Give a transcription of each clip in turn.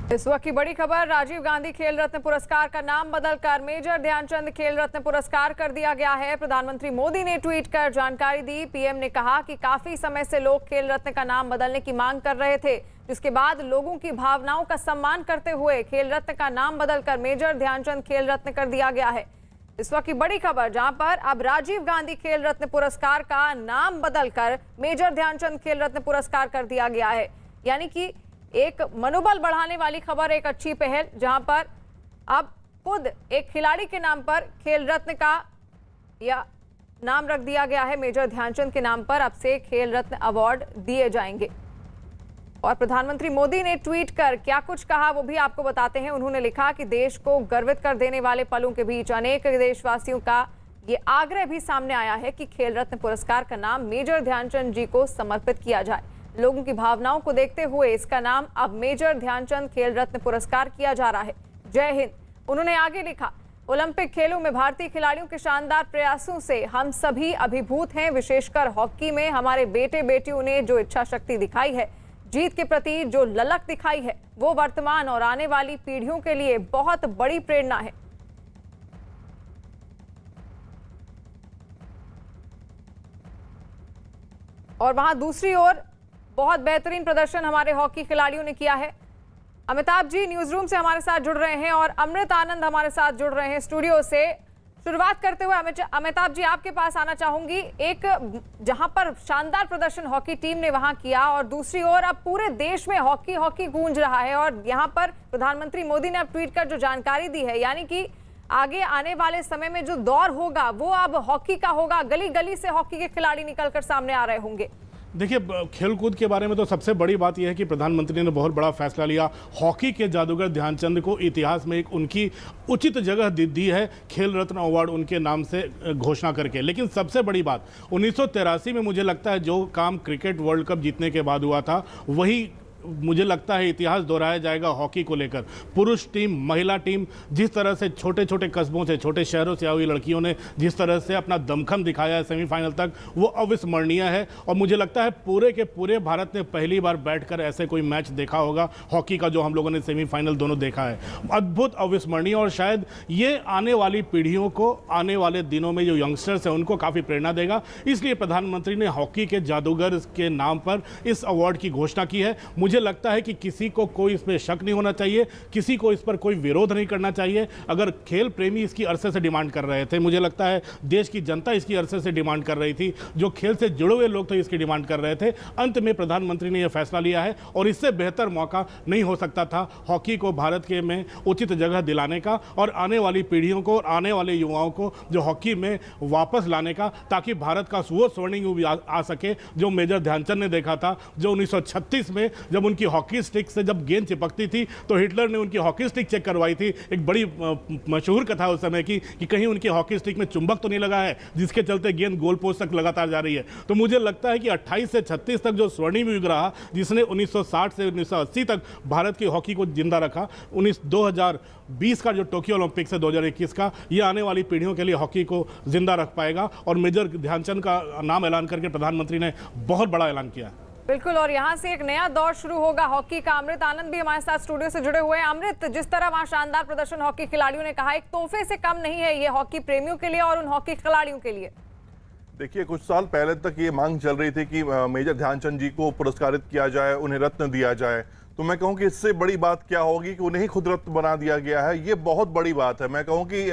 इस वक्त की बड़ी खबर, राजीव गांधी खेल रत्न पुरस्कार का नाम बदलकर मेजर ध्यानचंद खेल रत्न पुरस्कार कर दिया गया है। प्रधानमंत्री मोदी ने ट्वीट कर जानकारी दी। पीएम ने कहा कि काफी समय से लोग खेल रत्न का नाम बदलने की मांग कर रहे थे, जिसके बाद लोगों की भावनाओं का सम्मान करते हुए खेल रत्न का नाम बदलकर मेजर ध्यानचंद खेल रत्न कर दिया गया है। इस वक्त की बड़ी खबर, जहां पर अब राजीव गांधी खेल रत्न पुरस्कार का नाम बदलकर मेजर ध्यानचंद खेल रत्न पुरस्कार कर दिया गया है। यानी कि एक मनोबल बढ़ाने वाली खबर, एक अच्छी पहल, जहां पर अब खुद एक खिलाड़ी के नाम पर खेल रत्न का या नाम रख दिया गया है। मेजर ध्यानचंद के नाम पर अब से खेल रत्न अवार्ड दिए जाएंगे। और प्रधानमंत्री मोदी ने ट्वीट कर क्या कुछ कहा वो भी आपको बताते हैं। उन्होंने लिखा कि देश को गर्वित कर देने वाले पलों के बीच अनेक देशवासियों का ये आग्रह भी सामने आया है कि खेल रत्न पुरस्कार का नाम मेजर ध्यानचंद जी को समर्पित किया जाए। लोगों की भावनाओं को देखते हुए इसका नाम अब मेजर ध्यानचंद खेल रत्न पुरस्कार किया जा रहा है। जय हिंद। उन्होंने आगे लिखा, ओलंपिक खेलों में भारतीय खिलाड़ियों के शानदार प्रयासों से हम सभी अभिभूत हैं। विशेषकर हॉकी में हमारे बेटे बेटियों ने जो इच्छा शक्ति दिखाई है, जीत के प्रति जो ललक दिखाई है, वो वर्तमान और आने वाली पीढ़ियों के लिए बहुत बड़ी प्रेरणा है। और वहां दूसरी ओर बहुत बेहतरीन प्रदर्शन हमारे हॉकी खिलाड़ियों ने किया है। अमिताभ जी न्यूज रूम से हमारे साथ जुड़ रहे हैं और अमृत आनंद हमारे साथ जुड़ रहे हैं स्टूडियो से। शुरुआत करते हुए अमिताभ जी आपके पास आना चाहूंगी। एक जहां पर शानदार प्रदर्शन हॉकी टीम ने वहां किया और दूसरी ओर अब पूरे देश में हॉकी हॉकी गूंज रहा है और यहां पर प्रधानमंत्री मोदी ने अब ट्वीट कर जो जानकारी दी है, यानी कि आगे आने वाले समय में जो दौर होगा वो अब हॉकी का होगा। गली गली से हॉकी के खिलाड़ी निकलकर सामने आ रहे होंगे। देखिए, खेलकूद के बारे में तो सबसे बड़ी बात यह है कि प्रधानमंत्री ने बहुत बड़ा फैसला लिया। हॉकी के जादूगर ध्यानचंद को इतिहास में एक उनकी उचित जगह दी है, खेल रत्न अवार्ड उनके नाम से घोषणा करके। लेकिन सबसे बड़ी बात 1983 में मुझे लगता है जो काम क्रिकेट वर्ल्ड कप जीतने के बाद हुआ था, वही मुझे लगता है इतिहास दोहराया जाएगा हॉकी को लेकर। पुरुष टीम, महिला टीम, जिस तरह से छोटे छोटे कस्बों से, छोटे शहरों से आई हुई लड़कियों ने जिस तरह से अपना दमखम दिखाया है सेमीफाइनल तक, वो अविस्मरणीय है। और मुझे लगता है पूरे के पूरे भारत ने पहली बार बैठकर ऐसे कोई मैच देखा होगा हॉकी का, जो हम लोगों ने सेमीफाइनल दोनों देखा है। अद्भुत, अविस्मरणीय, और शायद ये आने वाली पीढ़ियों को, आने वाले दिनों में जो यंगस्टर्स हैं उनको काफ़ी प्रेरणा देगा। इसलिए प्रधानमंत्री ने हॉकी के जादूगर के नाम पर इस अवार्ड की घोषणा की है। मुझे लगता है कि किसी को कोई इस पर शक नहीं होना चाहिए, किसी को इस पर कोई विरोध नहीं करना चाहिए। अगर खेल प्रेमी इसकी अरसे से डिमांड कर रहे थे, मुझे लगता है देश की जनता इसकी अरसे से डिमांड कर रही थी, जो खेल से जुड़े हुए लोग थे इसकी डिमांड कर रहे थे। अंत में प्रधानमंत्री ने यह फैसला लिया है और इससे बेहतर मौका नहीं हो सकता था हॉकी को भारत के में उचित जगह दिलाने का और आने वाली पीढ़ियों को और आने वाले युवाओं को जो हॉकी में वापस लाने का, ताकि भारत का वो स्वर्णिम युग आ सके जो मेजर ध्यानचंद ने देखा था, जो 1936 में जब उनकी हॉकी स्टिक से जब गेंद चिपकती थी तो हिटलर ने उनकी हॉकी स्टिक चेक करवाई थी। एक बड़ी मशहूर कथा उस समय की कि कहीं उनकी हॉकी स्टिक में चुंबक तो नहीं लगा है, जिसके चलते गेंद गोल पोस्ट तक लगातार जा रही है। तो मुझे लगता है कि 28 से 36 तक जो स्वर्णिम युग रहा, जिसने 1960 से 1980 तक भारत की हॉकी को जिंदा रखा, 2020 का जो टोक्यो ओलंपिक से 2021 का, ये आने वाली पीढ़ियों के लिए हॉकी को जिंदा रख पाएगा। और मेजर ध्यानचंद का नाम ऐलान करके प्रधानमंत्री ने बहुत बड़ा ऐलान किया। बिल्कुल, और यहाँ से एक नया दौर शुरू होगा हॉकी का। अमृत आनंद भी हमारे साथ स्टूडियो से जुड़े हुए हैं। अमृत, जिस तरह वहाँ शानदार प्रदर्शन हॉकी खिलाड़ियों ने कहा, एक तोहफे से कम नहीं है ये हॉकी प्रेमियों के लिए और उन हॉकी खिलाड़ियों के लिए। देखिए, कुछ साल पहले तक ये मांग चल रही थी कि मेजर ध्यानचंद जी को पुरस्कारित किया जाए, उन्हें रत्न दिया जाए। तो मैं कहूँ कि इससे बड़ी बात क्या होगी कि उन्हें ही खुद रत्न बना दिया गया है। ये बहुत बड़ी बात है। मैं कहूँ कि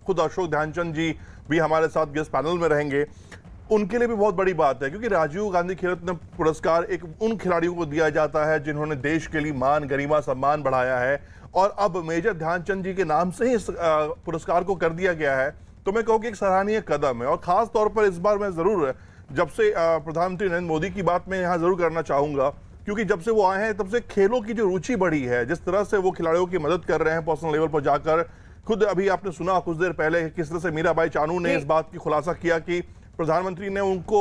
खुद अशोक ध्यानचंद जी भी हमारे साथ गेस्ट पैनल में रहेंगे, उनके लिए भी बहुत बड़ी बात है, क्योंकि राजीव गांधी खेल रत्न पुरस्कार एक उन खिलाड़ियों को दिया जाता है जिन्होंने देश के लिए मान, गरिमा, सम्मान बढ़ाया है। और अब मेजर ध्यानचंद जी के नाम से ही इस पुरस्कार को कर दिया गया है। तो मैं कहूँ कि एक सराहनीय कदम है। और खास तौर पर इस बार मैं जरूर, जब से प्रधानमंत्री नरेंद्र मोदी की बात मैं यहाँ जरूर करना चाहूंगा, क्योंकि जब से वो आए हैं तब से खेलों की जो रुचि बढ़ी है, जिस तरह से वो खिलाड़ियों की मदद कर रहे हैं पर्सनल लेवल पर जाकर। खुद अभी आपने सुना कुछ देर पहले किस तरह से मीराबाई चानू ने इस बात की खुलासा किया कि प्रधानमंत्री ने उनको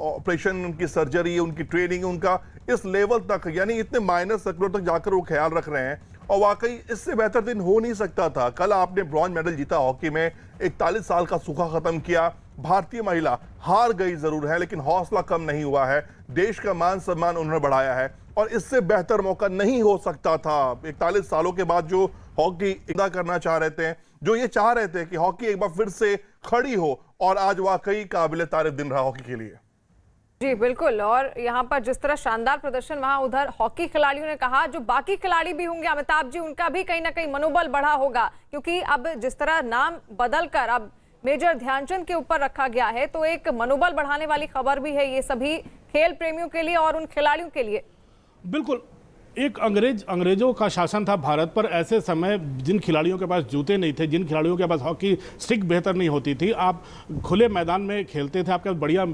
ऑपरेशन, उनकी सर्जरी, उनकी ट्रेनिंग, उनका इस लेवल तक, यानी इतने माइनर सर्कुलर तक जाकर वो ख्याल रख रहे हैं। और वाकई इससे बेहतर दिन हो नहीं सकता था। कल आपने ब्रॉन्ज मेडल जीता हॉकी में, 41 साल का सूखा खत्म किया। भारतीय महिला हार गई जरूर है, लेकिन हौसला कम नहीं हुआ है। देश का मान सम्मान उन्होंने बढ़ाया है और इससे बेहतर मौका नहीं हो सकता था। 41 सालों के बाद जो हॉकी इदा करना चाह रहे थे, जो ये चाह रहे थे कि हॉकी एक बार फिर से खड़ी हो, और आज वाकई काबिल तारीफ दिन रहा हॉकी के लिए। जी बिल्कुल। और यहाँ पर जिस तरह शानदार प्रदर्शन वहां उधर हॉकी खिलाड़ियों ने कहा, जो बाकी खिलाड़ी भी होंगे अमिताभ जी, उनका भी कहीं ना कहीं मनोबल बढ़ा होगा, क्योंकि अब जिस तरह नाम बदलकर अब मेजर ध्यानचंद के ऊपर रखा गया है, तो एक मनोबल बढ़ाने वाली खबर भी है ये सभी खेल प्रेमियों के लिए और उन खिलाड़ियों के लिए। बिल्कुल। एक अंग्रेजों का शासन था भारत पर। ऐसे समय जिन खिलाड़ियों के पास जूते नहीं थे, जिन खिलाड़ियों के पास हॉकी स्टिक बेहतर नहीं होती थी, आप खुले मैदान में खेलते थे, आपके पास बढ़िया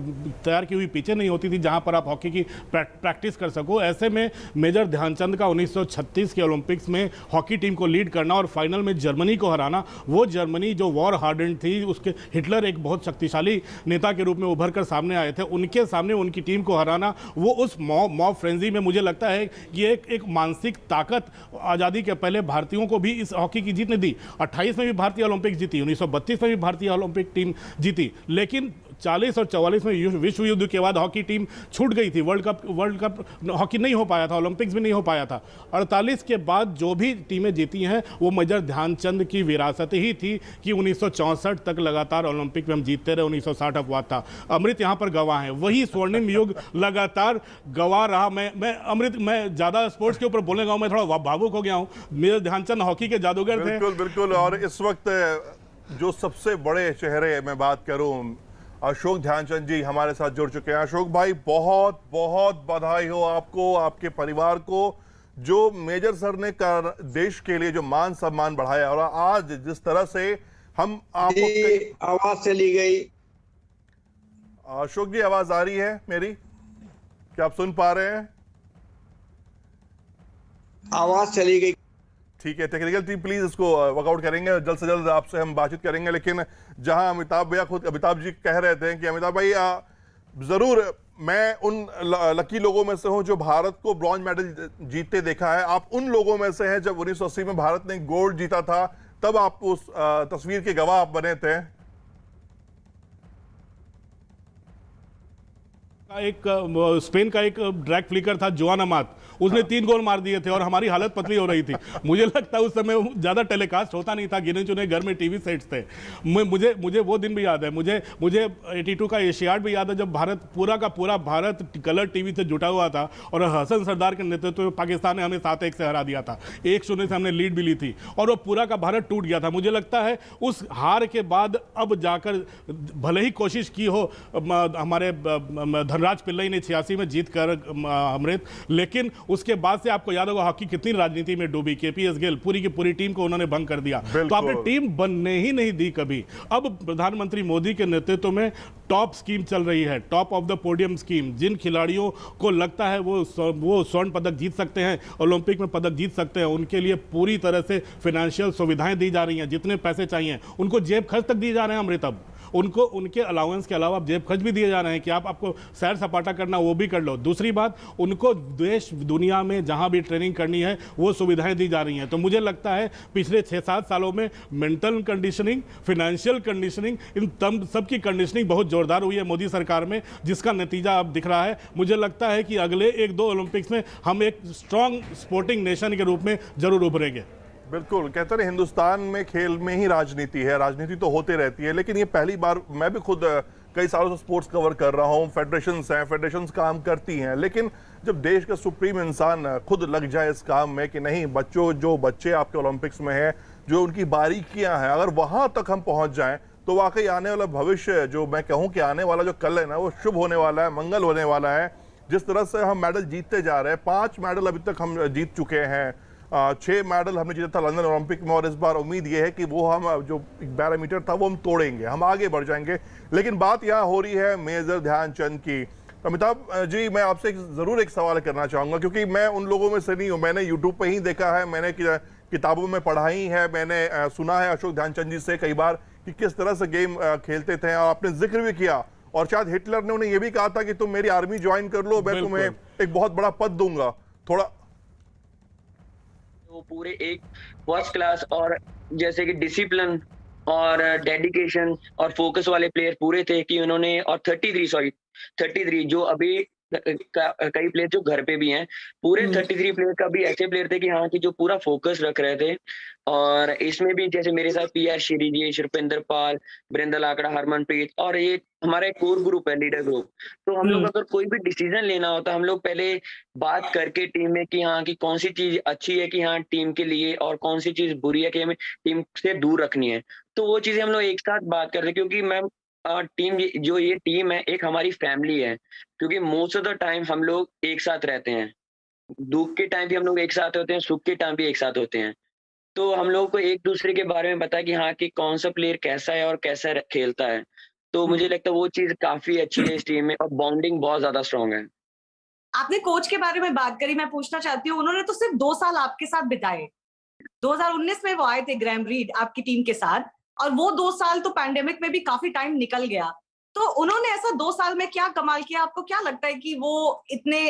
तैयार की हुई पिचें नहीं होती थी जहां पर आप हॉकी की प्रैक्टिस कर सको। ऐसे में मेजर ध्यानचंद का 1936 के ओलंपिक्स में हॉकी टीम को लीड करना और फाइनल में जर्मनी को हराना, वो जर्मनी जो वॉर हार्डेंड थी, उसके हिटलर एक बहुत शक्तिशाली नेता के रूप में उभर कर सामने आए थे, उनके सामने उनकी टीम को हराना, वो उस मॉब फ्रेंजी में मुझे लगता है कि एक मानसिक ताकत आज़ादी के पहले भारतीयों को भी इस हॉकी की जीत ने दी। 28 में भी भारतीय ओलंपिक जीती, 1932 में भी भारतीय ओलंपिक टीम जीती, लेकिन 40 और 44 में विश्व युद्ध के बाद हॉकी टीम छूट गई थी। वर्ल्ड कप हॉकी नहीं हो पाया था, ओलंपिक्स भी नहीं हो पाया था। 48 के बाद जो भी टीमें जीती हैं वो मेजर ध्यानचंद की विरासत ही थी कि 1964 तक लगातार ओलंपिक में हम जीतते रहे। 1960 अपवाद था। अमृत यहाँ पर गवाह हैं, वही स्वर्णिम युग लगातार गवाह रहा। मैं ज़्यादा स्पोर्ट्स के ऊपर बोलने गया हूँ, मैं थोड़ा भावुक हो गया हूँ। मेजर ध्यानचंद हॉकी के जादूगर थे। बिल्कुल बिल्कुल। और इस वक्त जो सबसे बड़े चेहरे मैं बात करूं, अशोक ध्यानचंद जी हमारे साथ जुड़ चुके हैं। अशोक भाई, बहुत बहुत बधाई हो आपको, आपके परिवार को, जो मेजर सर ने देश के लिए जो मान सम्मान बढ़ाया, और आज जिस तरह से हम आपको आवाज चली गई। अशोक जी, आवाज आ रही है मेरी? क्या आप सुन पा रहे हैं? आवाज चली गई। ठीक है, टेक्निकल टीम प्लीज इसको वर्कआउट करेंगे, जल्द से जल्द आपसे हम बातचीत करेंगे। लेकिन जहां अमिताभ जी कह रहे थे कि अमिताभ भाई जरूर मैं उन लकी लोगों में से हूं जो भारत को ब्रॉन्ज मेडल जीतते देखा है। आप उन लोगों में से हैं जब 1980 में भारत ने गोल्ड जीता था, तब आप उस तस्वीर के गवाह बने थे। एक स्पेन का एक ड्रैग फ्लिकर था, जोआन अमात, उसने 3 गोल मार दिए थे और हमारी हालत पतली हो रही थी। मुझे लगता है उस समय ज़्यादा टेलीकास्ट होता नहीं था, गिने चुने घर में टीवी सेट्स थे। मुझे वो दिन भी याद है। मुझे 82 का एशियाड भी याद है, जब भारत पूरा का पूरा भारत कलर टीवी से जुटा हुआ था और हसन सरदार के नेतृत्व में पाकिस्तान ने हमें 7-1 से हरा दिया था। 1-0 से हमने लीड भी ली थी और वो पूरा का भारत टूट गया था। मुझे लगता है उस हार के बाद अब जाकर भले ही कोशिश की हो हमारे धनराज पिल्लई ने 86 में जीत कर अमृत, लेकिन उसके बाद से आपको याद होगा हॉकी कितनी राजनीति में डूबी। केपीएस गिल पूरी की पूरी टीम को उन्होंने भंग कर दिया, तो आपने टीम बनने ही नहीं दी कभी। अब प्रधानमंत्री मोदी के नेतृत्व में टॉप स्कीम चल रही है, top of the podium scheme. जिन खिलाड़ियों को लगता है वो स्वर्ण पदक जीत सकते हैं, ओलंपिक में पदक जीत सकते हैं, उनके लिए पूरी तरह से फाइनेंशियल सुविधाएं दी जा रही हैं। जितने पैसे चाहिए उनको जेब खर्च तक दिए जा रहे हैं अमृत। अब उनको उनके अलाउंस के अलावा जेब खर्च भी दिए जा रहे हैं कि आपको सैर सपाटा करना वो भी कर लो। दूसरी बात, उनको देश दुनिया में जहां भी ट्रेनिंग करनी है वो सुविधाएं दी जा रही हैं। तो मुझे लगता है पिछले 6-7 सालों में मेंटल कंडीशनिंग, फाइनेंशियल कंडीशनिंग, इन सब की कंडीशनिंग बहुत जोरदार हुई है मोदी सरकार में, जिसका नतीजा अब दिख रहा है। मुझे लगता है कि अगले 1-2 ओलंपिक्स में हम एक स्ट्रॉन्ग स्पोर्टिंग नेशन के रूप में जरूर उभरेंगे। बिल्कुल, कहते हैं हिंदुस्तान में खेल में ही राजनीति है, राजनीति तो होते रहती है, लेकिन ये पहली बार, मैं भी खुद कई सालों से स्पोर्ट्स कवर कर रहा हूँ, फेडरेशंस हैं, फेडरेशंस काम करती हैं, लेकिन जब देश का सुप्रीम इंसान खुद लग जाए इस काम में कि नहीं, जो बच्चे आपके ओलंपिक्स में हैं, जो उनकी बारीकियां हैं, अगर वहां तक हम पहुंच जाएं तो वाकई आने वाला भविष्य, जो मैं कहूँ कि आने वाला जो कल है ना, वो शुभ होने वाला है, मंगल होने वाला है। जिस तरह से हम मेडल जीतते जा रहे हैं, 5 मेडल अभी तक हम जीत चुके हैं, 6 मेडल हमने जीता था लंदन ओलंपिक में, और इस बार उम्मीद यह है कि वो हम जो बैरोमीटर था वो हम तोड़ेंगे, हम आगे बढ़ जाएंगे। लेकिन बात यहाँ हो रही है मेजर ध्यानचंद की। अमिताभ जी, मैं आपसे जरूर एक सवाल करना चाहूंगा, क्योंकि मैं उन लोगों में से नहीं हूँ। मैंने यूट्यूब पे ही देखा है, मैंने किताबों में पढ़ा ही है, मैंने सुना है अशोक ध्यानचंद जी से कई बार कि किस तरह से गेम खेलते थे, और आपने जिक्र भी किया, और शायद हिटलर ने उन्हें यह भी कहा था कि तुम मेरी आर्मी ज्वाइन कर लो, मैं तुम्हें एक बहुत बड़ा पद दूंगा। थोड़ा वो पूरे एक फर्स्ट क्लास और जैसे कि डिसिप्लिन और डेडिकेशन और फोकस वाले प्लेयर पूरे थे कि उन्होंने, और 33 जो अभी कई प्लेयर जो घर पे भी हैं, पूरे 33 प्लेयर का भी ऐसे प्लेयर थे कि हाँ, कि जो पूरा फोकस रख रहे थे। और इसमें भी जैसे मेरे साथ पीआर श्रीजेश, रुपिंदर पाल, वृंदल आंकड़ा, हरमनप्रीत, और ये हमारा एक कोर ग्रुप है, लीडर ग्रुप। तो हम लोग अगर कोई भी डिसीजन लेना होता है, हम लोग पहले बात करके टीम में कि हाँ, कि कौन सी चीज अच्छी है कि हाँ टीम के लिए, और कौन सी चीज बुरी है कि हमें टीम से दूर रखनी है। तो वो चीजें हम लोग एक साथ बात करते हैं, क्योंकि मैम ये टीम है, एक हमारी फैमिली है। क्योंकि मोस्ट ऑफ द टाइम हम लोग एक साथ रहते हैं, दुख के टाइम भी हम लोग एक साथ होते हैं, सुख के टाइम भी एक साथ होते हैं। तो हम लोगों को एक दूसरे के बारे में पता है कि हाँ, कि कौन सा प्लेयर कैसा है और कैसा खेलता है। तो मुझे लगता है वो चीज काफी अच्छी है इस टीम में, और बॉन्डिंग बहुत ज्यादा स्ट्रांग है। आपने कोच के बारे में बात करी, मैं पूछना चाहती हूँ, उन्होंने तो सिर्फ 2 साल आपके साथ बिताए। 2019 में वो आए थे ग्रैम रीड आपकी टीम के साथ, और वो 2 साल तो पैंडेमिक में भी काफी टाइम निकल गया। तो उन्होंने ऐसा 2 साल में क्या कमाल किया? आपको क्या लगता है कि वो इतने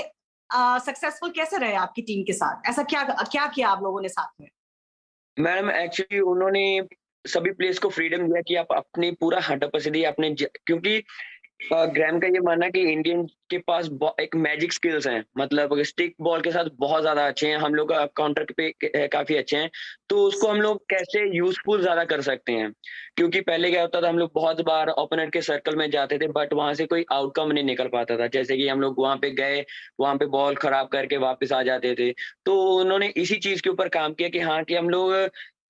सक्सेसफुल कैसे रहे आपकी टीम के साथ? ऐसा क्या क्या किया आप लोगों ने साथ में? मैडम एक्चुअली उन्होंने सभी प्लेयर्स को फ्रीडम दिया कि आप अपनी पूरा 100% दिए अपने, क्योंकि ग्रैम का ये मानना है कि इंडियन के पास एक मैजिक स्किल्स हैं, मतलब स्टिक बॉल के साथ बहुत ज्यादा अच्छे हैं, हम लोग काउंटर पे काफी अच्छे हैं। तो उसको हम लोग कैसे यूजफुल ज्यादा कर सकते हैं, क्योंकि पहले क्या होता था, हम लोग बहुत बार ओपोनेंट के सर्कल में जाते थे, बट वहां से कोई आउटकम नहीं निकल पाता था। जैसे कि हम लोग वहां पे गए, वहां पे बॉल खराब करके वापस आ जाते थे। तो उन्होंने इसी चीज के ऊपर काम किया कि हाँ, कि हम लोग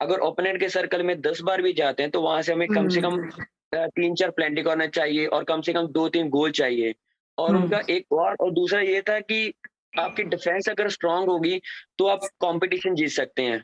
अगर ओपोनेंट के सर्कल में 10 बार भी जाते हैं, तो वहां से हमें कम से कम 3-4 प्लेंटी कॉर्नर चाहिए, और कम से कम 2-3 गोल चाहिए। और उनका एक और दूसरा ये था कि आपकी डिफेंस अगर स्ट्रांग होगी, तो आप कंपटीशन जीत सकते हैं।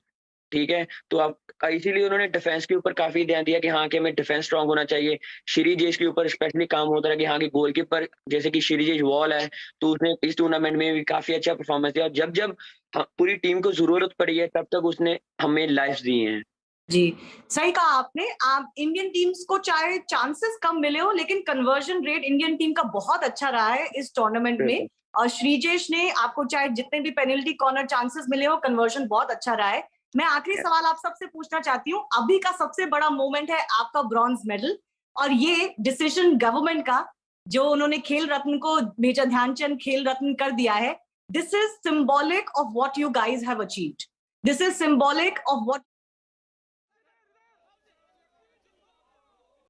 ठीक है? तो आप, इसीलिए उन्होंने डिफेंस के ऊपर काफ़ी ध्यान दिया कि हाँ, कि हमें डिफेंस स्ट्रांग होना चाहिए। श्रीजेश के ऊपर स्पेशली काम होता है कि हाँ, कि गोलकीपर जैसे कि श्रीजेश वॉल है, तो उसने इस टूर्नामेंट में भी काफ़ी अच्छा परफॉर्मेंस दिया, और जब-जब पूरी टीम को ज़रूरत पड़ी है, तब तक उसने हमें लाइफ्स दी हैं। जी, सही कहा आपने। आप इंडियन टीम्स को चाहे चांसेस कम मिले हो, लेकिन कन्वर्जन रेट इंडियन टीम का बहुत अच्छा रहा है इस टूर्नामेंट में। और श्रीजेश ने आपको चाहे जितने भी पेनल्टी कॉर्नर चांसेस मिले हो, कन्वर्जन बहुत अच्छा रहा है। मैं आखिरी सवाल आप सबसे पूछना चाहती हूँ, अभी का सबसे बड़ा मोमेंट है आपका ब्रॉन्ज मेडल, और ये डिसीजन गवर्नमेंट का, जो उन्होंने खेल रत्न को मेजर ध्यानचंद खेल रत्न कर दिया है। This is symbolic of what you guys have achieved. This is symbolic of what